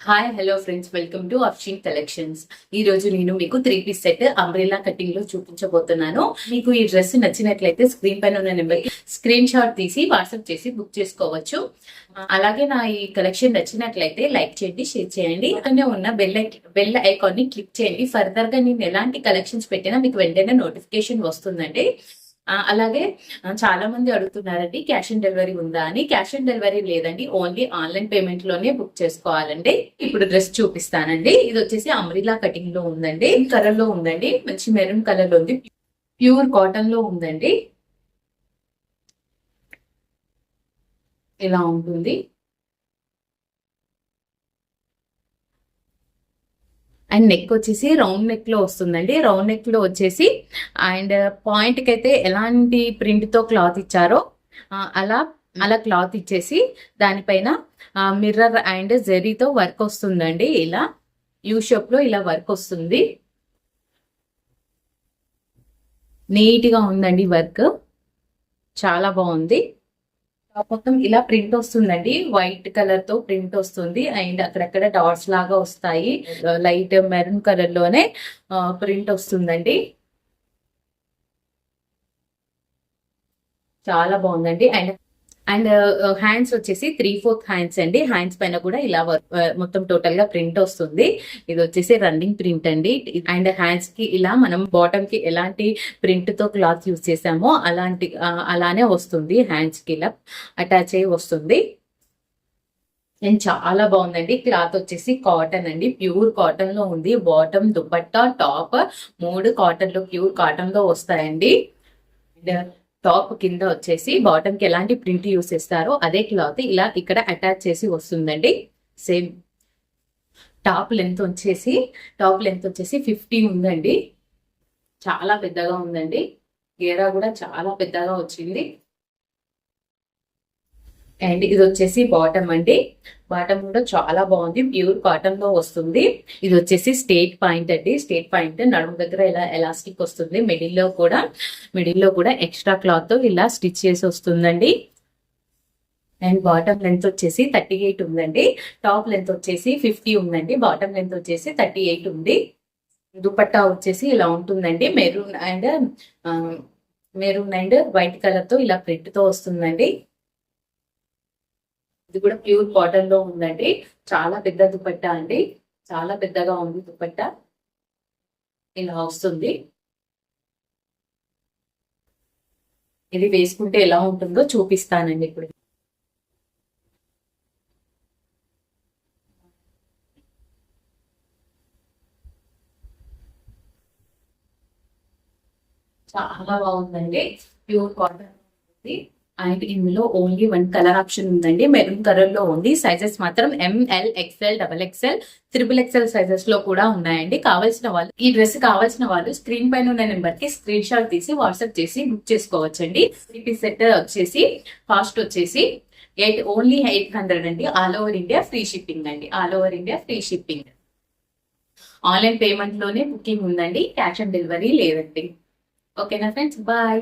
Hi hello friends, welcome to Afshin collections. ఈ రోజు నేను మీకు 3 పీస్ సెట్ అంబ్రెల్లా కటింగ్ లో చూపించబోతున్నాను. మీకు ఈ డ్రెస్ నచ్చినట్లయితే స్క్రీన్ పైన ఉన్న నెంబర్ కి స్క్రీన్ షాట్ తీసి వాట్సాప్ చేసి బుక్ చేసుకోవచ్చు. అలాగే నా ఈ కలెక్షన్ నచ్చినట్లయితే లైక్ చేయండి, షేర్ చేయండి. అక్కడనే ఉన్న బెల్ ఐకాన్ ని క్లిక్ చేయండి. ఫర్దర్ గా నేను ఎలాంటి కలెక్షన్స్ పెట్టినా మీకు వెంటనే నోటిఫికేషన్ వస్తుందండి. అలాగే చాలా మంది అడుగుతున్నారండి క్యాష్ ఆన్ డెలివరీ ఉందా అని. క్యాష్ ఆన్ డెలివరీ లేదండి, ఓన్లీ ఆన్లైన్ పేమెంట్ లోనే బుక్ చేసుకోవాలండి. ఇప్పుడు డ్రెస్ చూపిస్తానండి. ఇది వచ్చేసి అమ్రిలా కటింగ్ లో ఉందండి, కలర్ లో ఉందండి, మంచి మెరూన్ కలర్ లో ఉంది, ప్యూర్ కాటన్ లో ఉందండి. ఇలా ఉంటుంది. అండ్ నెక్ వచ్చేసి రౌండ్ నెక్ లో వస్తుందండి. రౌండ్ నెక్ లో వచ్చేసి అండ్ పాయింట్ కి అయితే ఎలాంటి ప్రింట్ తో క్లాత్ ఇచ్చారో అలా అలా క్లాత్ ఇచ్చేసి దానిపైన మిర్రర్ అండ్ జెరీతో వర్క్ వస్తుందండి. ఇలా యూ షేప్ లో ఇలా వర్క్ వస్తుంది. నీట్ గా ఉందండి వర్క్, చాలా బాగుంది. మొత్తం ఇలా ప్రింట్ వస్తుందండి, వైట్ కలర్ తో ప్రింట్ వస్తుంది. అండ్ అక్కడక్కడ డాట్స్ లాగా వస్తాయి. లైట్ మెరూన్ కలర్ లోనే ప్రింట్ వస్తుందండి. చాలా బాగుందండి. అండ్ అండ్ హ్యాండ్స్ వచ్చేసి 3/4 హ్యాండ్స్ అండి. హ్యాండ్స్ పైన కూడా ఇలా మొత్తం టోటల్ గా ప్రింట్ వస్తుంది. ఇది వచ్చేసి రన్నింగ్ ప్రింట్ అండి. అండ్ హ్యాండ్స్ కి ఇలా మనం బాటమ్ కి ఎలాంటి ప్రింట్ తో క్లాత్ యూజ్ చేసామో అలానే వస్తుంది. హ్యాండ్స్ కి ఇలా అటాచ్ అయ్యి వస్తుంది. అండ్ చాలా బాగుందండి. క్లాత్ వచ్చేసి కాటన్ అండి, ప్యూర్ కాటన్ లో ఉంది. బాటమ్, దుపట్టా, టాప్ 3 కాటన్ లో, ప్యూర్ కాటన్ లో వస్తాయండి. టాప్ కింద వచ్చేసి బాటమ్ కి ఎలాంటి ప్రింట్ యూస్ చేస్తారో అదే క్లాత్ ఇలా ఇక్కడ అటాచ్ చేసి వస్తుందండి. సేమ్ టాప్ లెంత్ వచ్చేసి 50 ఉందండి. చాలా పెద్దగా ఉందండి. గేరా కూడా చాలా పెద్దగా వచ్చింది. అండ్ ఇది వచ్చేసి బాటమ్ అండి. బాటమ్ కూడా చాలా బాగుంది, ప్యూర్ కాటన్ లో వస్తుంది. ఇది వచ్చేసి స్టేట్ పాయింట్ అండి. స్టేట్ పాయింట్ నడుము దగ్గర ఇలా ఎలాస్టిక్ వస్తుంది. మిడిల్ లో కూడా ఎక్స్ట్రా క్లాత్ ఇలా స్టిచ్ చేసి వస్తుందండి. అండ్ బాటమ్ లెంత్ వచ్చేసి 38 ఉందండి. టాప్ లెంత్ వచ్చేసి 50 ఉందండి. బాటమ్ లెంత్ వచ్చేసి 38 ఉంది. దుపట్టా వచ్చేసి ఇలా ఉంటుందండి. మెరూన్ అండ్ వైట్ కలర్ తో ఇలా ప్రింట్ తో వస్తుందండి. ఇది కూడా ప్యూర్ కాటన్ లో ఉందండి. చాలా పెద్ద దుపట్టా అండి, చాలా పెద్దగా ఉంది దుపట్టా. ఇలా వస్తుంది. ఇది వేసుకుంటే ఎలా ఉంటుందో చూపిస్తానండి ఇప్పుడు. చాలా బాగుందండి, ప్యూర్ కాటన్ ఉంది. అండ్ ఇందులో ఓన్లీ 1 కలర్ ఆప్షన్ ఉందండి, మెరూన్ కలర్ లో ఉంది. సైజెస్ మాత్రం ML, XL, XXL, XXL sizes లో కూడా ఉన్నాయండి. ఈ డ్రెస్ కావాల్సిన వాళ్ళు స్క్రీన్ పైన ఉన్న నెంబర్ కి స్క్రీన్ షాట్ తీసి వాట్సాప్ చేసి బుక్ చేసుకోవచ్చండి. 3 పీస్ సెట్ వచ్చేసి కాస్ట్ వచ్చేసి ఓన్లీ 800 అండి. All over India free shipping అండి. All over India free shipping. Online payment లోనే బుకింగ్ ఉందండి, క్యాష్ ఆన్ డెలివరీ లేదండి. ఓకేనా ఫ్రెండ్స్, బాయ్.